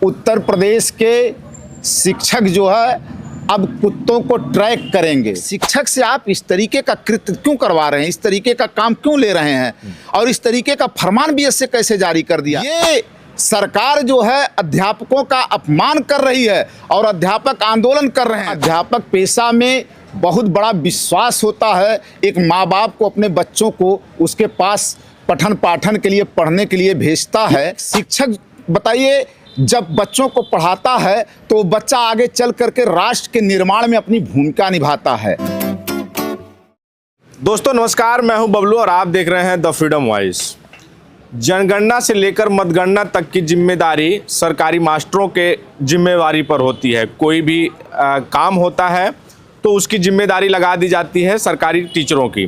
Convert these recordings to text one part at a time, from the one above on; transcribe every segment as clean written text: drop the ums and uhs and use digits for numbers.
उत्तर प्रदेश के शिक्षक जो है अब कुत्तों को ट्रैक करेंगे। शिक्षक से आप इस तरीके का कृत्य क्यों करवा रहे हैं, इस तरीके का काम क्यों ले रहे हैं और इस तरीके का फरमान भी इससे कैसे जारी कर दिया? ये सरकार जो है अध्यापकों का अपमान कर रही है और अध्यापक आंदोलन कर रहे हैं। अध्यापक पेशा में बहुत बड़ा विश्वास होता है। एक माँ बाप को अपने बच्चों को उसके पास पठन पाठन के लिए पढ़ने के लिए भेजता है। शिक्षक बताइए जब बच्चों को पढ़ाता है तो बच्चा आगे चल करके राष्ट्र के निर्माण में अपनी भूमिका निभाता है। दोस्तों नमस्कार, मैं हूं बबलू और आप देख रहे हैं द फ्रीडम वॉइस। जनगणना से लेकर मतगणना तक की जिम्मेदारी सरकारी मास्टरों के जिम्मेवारी पर होती है। कोई भी काम होता है तो उसकी जिम्मेदारी लगा दी जाती है सरकारी टीचरों की।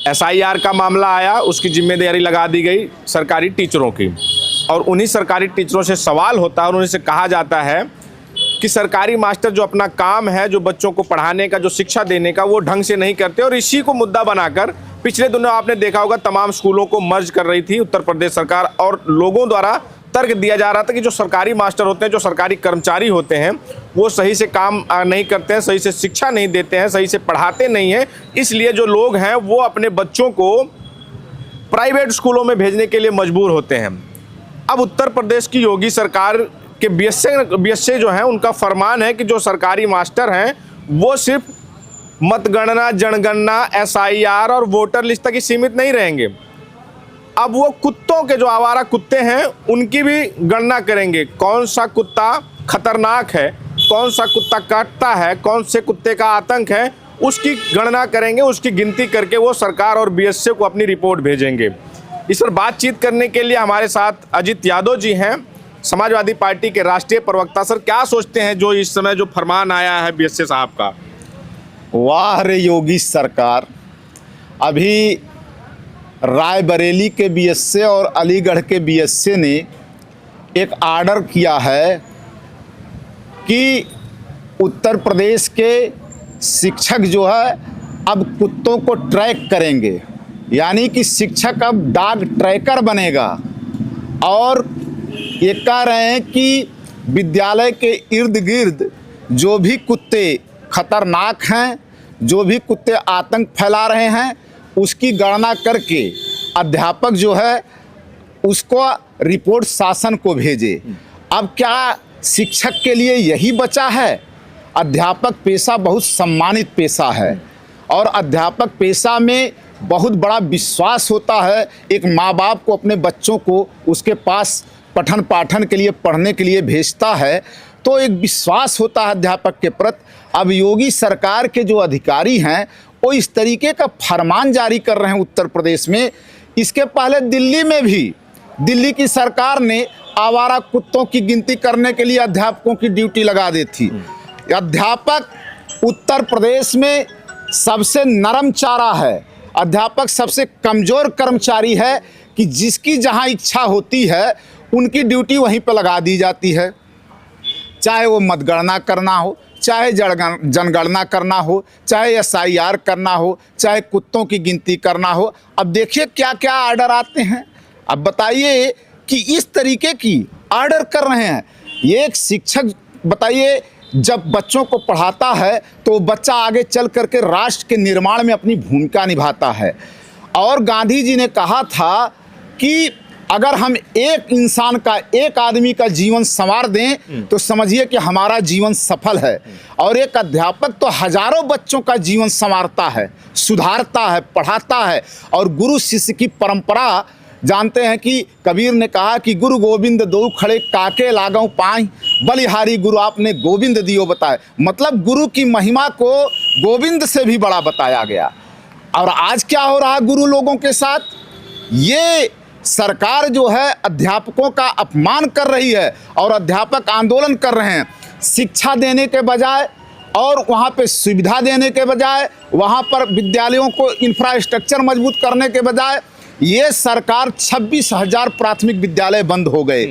SIR का मामला आया, उसकी जिम्मेदारी लगा दी गई सरकारी टीचरों की और उन्हीं सरकारी टीचरों से सवाल होता है और उन्हीं से कहा जाता है कि सरकारी मास्टर जो अपना काम है, जो बच्चों को पढ़ाने का, जो शिक्षा देने का, वो ढंग से नहीं करते। और इसी को मुद्दा बनाकर पिछले दिनों आपने देखा होगा तमाम स्कूलों को मर्ज कर रही थी उत्तर प्रदेश सरकार और लोगों द्वारा तर्क दिया जा रहा था कि जो सरकारी मास्टर होते हैं, जो सरकारी कर्मचारी होते हैं, वो सही से काम नहीं करते हैं, सही से शिक्षा नहीं देते हैं, सही से पढ़ाते नहीं हैं। इसलिए जो लोग हैं वो अपने बच्चों को प्राइवेट स्कूलों में भेजने के लिए मजबूर होते हैं। अब उत्तर प्रदेश की योगी सरकार के बीएसए जो हैं उनका फरमान है कि जो सरकारी मास्टर हैं वो सिर्फ मतगणना, जनगणना, SIR और वोटर लिस्ट तक ही सीमित नहीं रहेंगे। अब वो कुत्तों के जो आवारा कुत्ते हैं उनकी भी गणना करेंगे। कौन सा कुत्ता खतरनाक है, कौन सा कुत्ता काटता है, कौन से कुत्ते का आतंक है, उसकी गणना करेंगे। उसकी गिनती करके वो सरकार और बीएसए को अपनी रिपोर्ट भेजेंगे। इस पर बातचीत करने के लिए हमारे साथ अजित यादव जी हैं, समाजवादी पार्टी के राष्ट्रीय प्रवक्ता। सर, क्या सोचते हैं जो इस समय जो फरमान आया है बीएसए साहब का? वाह रे योगी सरकार। अभी रायबरेली के बीएसए और अलीगढ़ के बीएसए ने एक आर्डर किया है कि उत्तर प्रदेश के शिक्षक जो है अब कुत्तों को ट्रैक करेंगे, यानी कि शिक्षक अब डॉग ट्रैकर बनेगा। और ये कह रहे हैं कि विद्यालय के इर्द गिर्द जो भी कुत्ते खतरनाक हैं, जो भी कुत्ते आतंक फैला रहे हैं, उसकी गणना करके अध्यापक जो है उसको रिपोर्ट शासन को भेजे। अब क्या शिक्षक के लिए यही बचा है? अध्यापक पेशा बहुत सम्मानित पेशा है और अध्यापक पेशा में बहुत बड़ा विश्वास होता है। एक माँ बाप को अपने बच्चों को उसके पास पठन पाठन के लिए पढ़ने के लिए भेजता है तो एक विश्वास होता है अध्यापक के प्रति। अब योगी सरकार के जो अधिकारी हैं वो इस तरीके का फरमान जारी कर रहे हैं उत्तर प्रदेश में। इसके पहले दिल्ली में भी दिल्ली की सरकार ने आवारा कुत्तों की गिनती करने के लिए अध्यापकों की ड्यूटी लगा दी थी। अध्यापक उत्तर प्रदेश में सबसे नरम चारा है, अध्यापक सबसे कमज़ोर कर्मचारी है कि जिसकी जहां इच्छा होती है उनकी ड्यूटी वहीं पर लगा दी जाती है। चाहे वो मतगणना करना हो, चाहे जनगणना करना हो, चाहे SIR करना हो, चाहे कुत्तों की गिनती करना हो। अब देखिए क्या क्या आर्डर आते हैं। अब बताइए कि इस तरीके की आर्डर कर रहे हैं। ये एक शिक्षक बताइए जब बच्चों को पढ़ाता है तो बच्चा आगे चल करके राष्ट्र के निर्माण में अपनी भूमिका निभाता है। और गांधी जी ने कहा था कि अगर हम एक इंसान का, एक आदमी का जीवन संवार दें तो समझिए कि हमारा जीवन सफल है। और एक अध्यापक तो हजारों बच्चों का जीवन संवारता है, सुधारता है, पढ़ाता है। और गुरु शिष्य की परंपरा जानते हैं कि कबीर ने कहा कि गुरु गोविंद दो खड़े काके लागों पाई, बलिहारी गुरु आपने गोविंद दियो बताए। मतलब गुरु की महिमा को गोविंद से भी बड़ा बताया गया। और आज क्या हो रहा है गुरु लोगों के साथ? ये सरकार जो है अध्यापकों का अपमान कर रही है और अध्यापक आंदोलन कर रहे हैं। शिक्षा देने के बजाय और वहाँ पे सुविधा देने के बजाय, वहाँ पर विद्यालयों को इंफ्रास्ट्रक्चर मजबूत करने के बजाय ये सरकार 26,000 प्राथमिक विद्यालय बंद हो गए।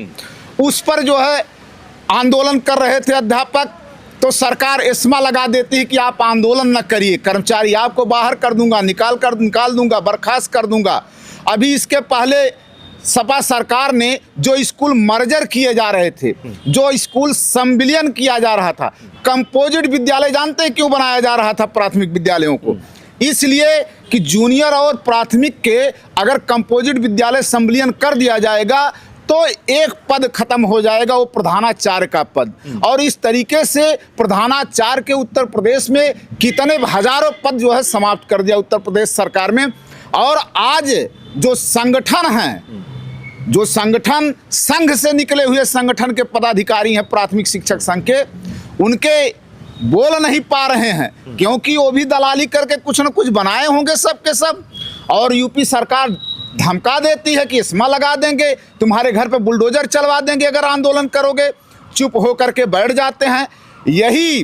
उस पर जो है आंदोलन कर रहे थे अध्यापक, तो सरकार एस्मा लगा देती है कि आप आंदोलन न करिए, कर्मचारी आपको बाहर कर दूंगा, निकाल दूंगा, बर्खास्त कर दूंगा। अभी इसके पहले सपा सरकार ने जो स्कूल मर्जर किए जा रहे थे, जो स्कूल संविलियन किया जा रहा था, कंपोजिट विद्यालय जानते हैं क्यों बनाया जा रहा था प्राथमिक विद्यालयों को? इसलिए कि जूनियर और प्राथमिक के अगर कंपोजिट विद्यालय संविलियन कर दिया जाएगा तो एक पद खत्म हो जाएगा, वो प्रधानाचार्य का पद। और इस तरीके से प्रधानाचार्य के उत्तर प्रदेश में कितने हजारों पद जो है समाप्त कर दिया उत्तर प्रदेश सरकार में। और आज जो संगठन हैं, जो संगठन संघ से निकले हुए संगठन के पदाधिकारी हैं प्राथमिक शिक्षक संघ के, उनके बोल नहीं पा रहे हैं, क्योंकि वो भी दलाली करके कुछ न कुछ बनाए होंगे सब के सब। और यूपी सरकार धमका देती है कि इसमें लगा देंगे, तुम्हारे घर पे बुलडोजर चलवा देंगे अगर आंदोलन करोगे। चुप हो करके बैठ जाते हैं। यही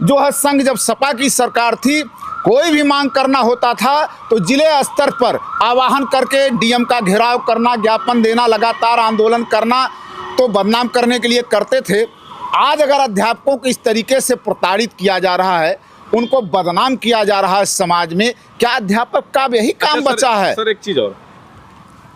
जो है संघ, जब सपा की सरकार थी, कोई भी मांग करना होता था तो जिले स्तर पर आवाहन करके डीएम का घेराव करना, ज्ञापन देना, लगातार आंदोलन करना, तो बदनाम करने के लिए करते थे। आज अगर अध्यापकों को इस तरीके से प्रताड़ित किया जा रहा है, उनको बदनाम किया जा रहा है समाज में, क्या अध्यापक का यही काम बचा है? सर एक चीज़ और,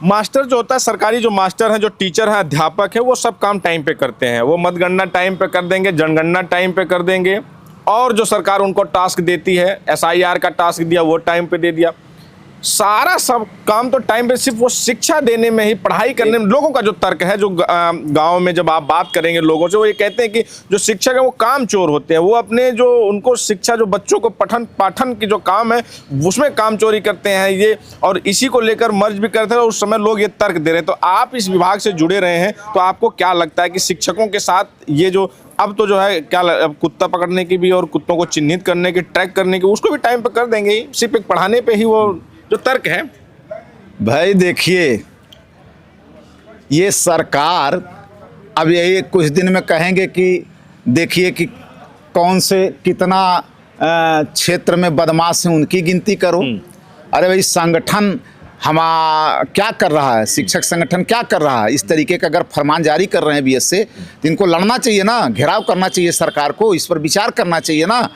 मास्टर जो होता है, सरकारी जो मास्टर हैं, जो टीचर हैं, अध्यापक है, वो सब काम टाइम पे करते हैं। वो मतगणना टाइम पे कर देंगे, जनगणना टाइम पे कर देंगे, और जो सरकार उनको टास्क देती है, एसआईआर का टास्क दिया वो टाइम पे दे दिया। सारा सब काम तो टाइम पे, सिर्फ वो शिक्षा देने में ही, पढ़ाई करने में। लोगों का जो तर्क है, जो गांव में जब आप बात करेंगे लोगों से, वो ये कहते हैं कि जो शिक्षक है वो काम चोर होते हैं। वो अपने जो उनको शिक्षा, जो बच्चों को पठन पाठन की जो काम है उसमें काम चोरी करते हैं ये, और इसी को लेकर मर्ज भी करते हैं। और उस समय लोग ये तर्क दे रहे हैं। तो आप इस विभाग से जुड़े रहे हैं, तो आपको क्या लगता है कि शिक्षकों के साथ ये जो अब तो जो है क्या कुत्ता पकड़ने की भी और कुत्तों को चिन्हित करने की, ट्रैक करने की, उसको भी टाइम पर कर देंगे ही, सिर्फ एक पढ़ाने पे ही वो जो तर्क है? भाई देखिए, ये सरकार अब यही कुछ दिन में कहेंगे कि देखिए कि कौन से कितना क्षेत्र में बदमाश हैं, उनकी गिनती करो। अरे भाई, संगठन क्या कर रहा है, शिक्षक संगठन क्या कर रहा है? इस तरीके का अगर फरमान जारी कर रहे हैं बीएस से, तो इनको लड़ना चाहिए ना, घेराव करना चाहिए सरकार को, इस पर विचार करना चाहिए ना।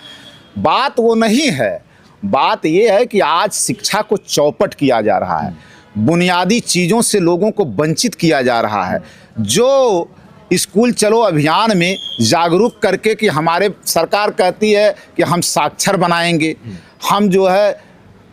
बात वो नहीं है, बात ये है कि आज शिक्षा को चौपट किया जा रहा है, बुनियादी चीज़ों से लोगों को वंचित किया जा रहा है। जो स्कूल चलो अभियान में जागरूक करके कि हमारे सरकार कहती है कि हम साक्षर बनाएंगे, हम जो है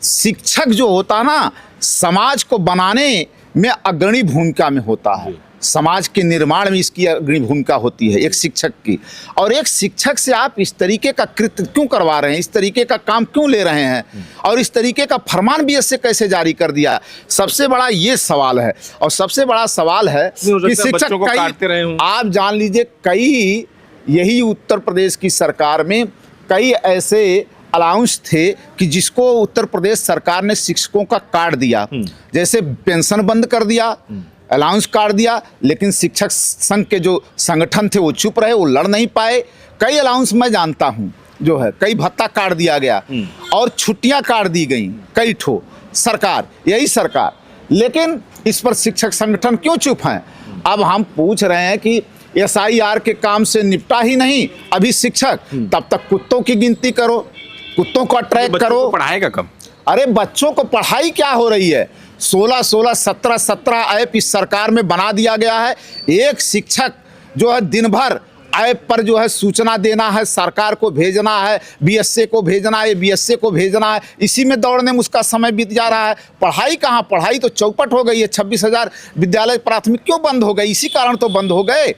शिक्षक जो होता ना, समाज को बनाने में अग्रणी भूमिका में होता है, समाज के निर्माण में इसकी अग्रणी भूमिका होती है एक शिक्षक की। और एक शिक्षक से आप इस तरीके का कृत्य क्यों करवा रहे हैं, इस तरीके का काम क्यों ले रहे हैं, और इस तरीके का फरमान बीएस से कैसे जारी कर दिया? सबसे बड़ा ये सवाल है। और सबसे बड़ा सवाल है कि शिक्षक कई, आप जान लीजिए, कई यही उत्तर प्रदेश की सरकार में कई ऐसे अलाउंस थे कि जिसको उत्तर प्रदेश सरकार ने शिक्षकों का काट दिया, जैसे पेंशन बंद कर दिया, अलाउंस काट दिया, लेकिन शिक्षक संघ के जो संगठन थे वो चुप रहे, वो लड़ नहीं पाए। कई अलाउंस मैं जानता हूँ जो है, कई भत्ता काट दिया गया और छुट्टियां काट दी गई कई ठो, सरकार, यही सरकार। लेकिन इस पर शिक्षक संगठन क्यों चुप हैं? अब हम पूछ रहे हैं कि एसआईआर के काम से निपटा ही नहीं अभी शिक्षक, तब तक कुत्तों की गिनती करो, कुत्तों को ट्रैक करो। पढ़ाएगा कब? अरे बच्चों को पढ़ाई क्या हो रही है? 16-16, 17-17 ऐप इस सरकार में बना दिया गया है। एक शिक्षक जो है दिन भर ऐप पर जो है सूचना देना है, सरकार को भेजना है, बीएसए को भेजना है, बीएसए को भेजना है, इसी में दौड़ने में उसका समय बीत जा रहा है। पढ़ाई कहाँ? पढ़ाई तो चौपट हो गई है। 26,000 विद्यालय प्राथमिक क्यों बंद हो गए? इसी कारण तो बंद हो गए।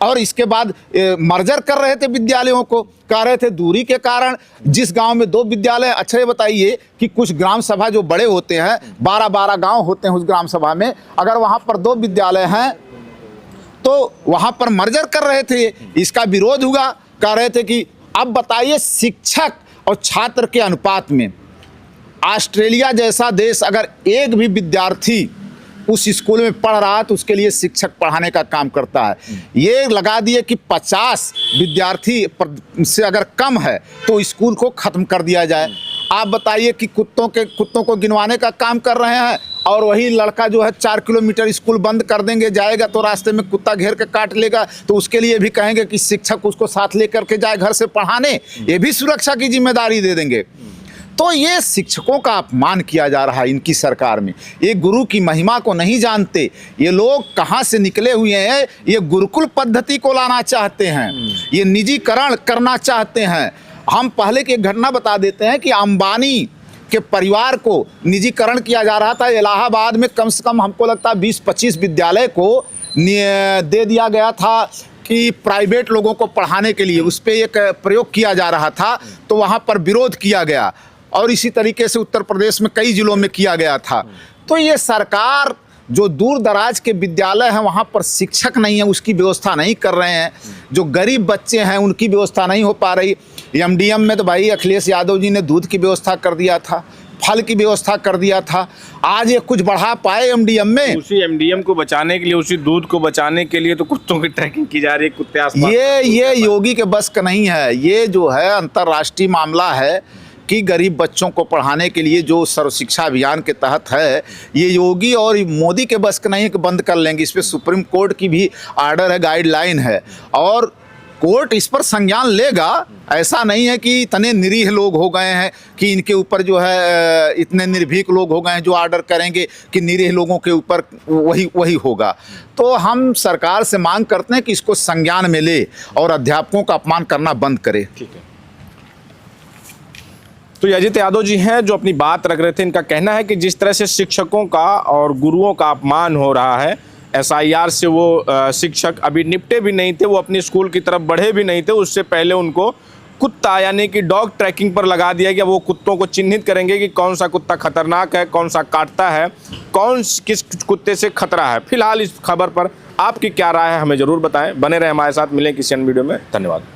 और इसके बाद मर्जर कर रहे थे विद्यालयों को, कह रहे थे दूरी के कारण जिस गांव में 2 विद्यालय, अच्छा ये बताइए कि कुछ ग्राम सभा जो बड़े होते हैं, 12-12 गांव होते हैं उस ग्राम सभा में, अगर वहां पर 2 विद्यालय हैं तो वहां पर मर्जर कर रहे थे, इसका विरोध हुआ, कह रहे थे कि अब बताइए शिक्षक और छात्र के अनुपात में ऑस्ट्रेलिया जैसा देश अगर एक भी विद्यार्थी उस स्कूल में पढ़ रहा है तो उसके लिए शिक्षक पढ़ाने का काम करता है। ये लगा दिए कि 50 विद्यार्थी से अगर कम है तो स्कूल को ख़त्म कर दिया जाए। आप बताइए कि कुत्तों को गिनवाने का काम कर रहे हैं, और वही लड़का जो है 4 किलोमीटर स्कूल बंद कर देंगे, जाएगा तो रास्ते में कुत्ता घेर के काट लेगा, तो उसके लिए भी कहेंगे कि शिक्षक उसको साथ लेकर के जाए घर से पढ़ाने, ये भी सुरक्षा की जिम्मेदारी दे देंगे। तो ये शिक्षकों का अपमान किया जा रहा है इनकी सरकार में। ये गुरु की महिमा को नहीं जानते। ये लोग कहाँ से निकले हुए हैं? ये गुरुकुल पद्धति को लाना चाहते हैं, ये निजीकरण करना चाहते हैं। हम पहले की एक घटना बता देते हैं कि अंबानी के परिवार को निजीकरण किया जा रहा था। इलाहाबाद में कम से कम हमको लगता है 20-25 विद्यालय को दे दिया गया था कि प्राइवेट लोगों को पढ़ाने के लिए उस पर एक प्रयोग किया जा रहा था, तो वहाँ पर विरोध किया गया। और इसी तरीके से उत्तर प्रदेश में कई जिलों में किया गया था। तो ये सरकार जो दूर दराज के विद्यालय हैं वहाँ पर शिक्षक नहीं है, उसकी व्यवस्था नहीं कर रहे हैं। जो गरीब बच्चे हैं उनकी व्यवस्था नहीं हो पा रही। एमडीएम में तो भाई अखिलेश यादव जी ने दूध की व्यवस्था कर दिया था, फल की व्यवस्था कर दिया था। आज ये कुछ बढ़ा पाए एमडीएम में? उसी एमडीएम को बचाने के लिए, उसी दूध को बचाने के लिए तो कुत्तों की ट्रैकिंग की जा रही है। कुत्ते आसपास ये योगी के बस का नहीं है। ये जो है अंतर्राष्ट्रीय मामला है कि गरीब बच्चों को पढ़ाने के लिए जो सर्व शिक्षा अभियान के तहत है, ये योगी और मोदी के बस का नहीं है कि बंद कर लेंगे। इस पर सुप्रीम कोर्ट की भी आर्डर है, गाइडलाइन है, और कोर्ट इस पर संज्ञान लेगा। ऐसा नहीं है कि इतने निरीह लोग हो गए हैं कि इनके ऊपर जो है इतने निर्भीक लोग हो गए हैं जो आर्डर करेंगे कि निरीह लोगों के ऊपर वही होगा। तो हम सरकार से मांग करते हैं कि इसको संज्ञान में ले और अध्यापकों का अपमान करना बंद करे। ठीक है। तो अजित यादव जी हैं जो अपनी बात रख रहे थे। इनका कहना है कि जिस तरह से शिक्षकों का और गुरुओं का अपमान हो रहा है, एसआईआर से वो शिक्षक अभी निपटे भी नहीं थे, वो अपनी स्कूल की तरफ बढ़े भी नहीं थे। उससे पहले उनको कुत्ता यानी कि डॉग ट्रैकिंग पर लगा दिया गया। वो कुत्तों को चिन्हित करेंगे कि कौन सा कुत्ता खतरनाक है, कौन सा काटता है, किस कुत्ते से खतरा है। फिलहाल इस खबर पर आपकी क्या राय है हमें ज़रूर बताएं। बने रहें हमारे साथ, मिलें किसी अन्य वीडियो में। धन्यवाद।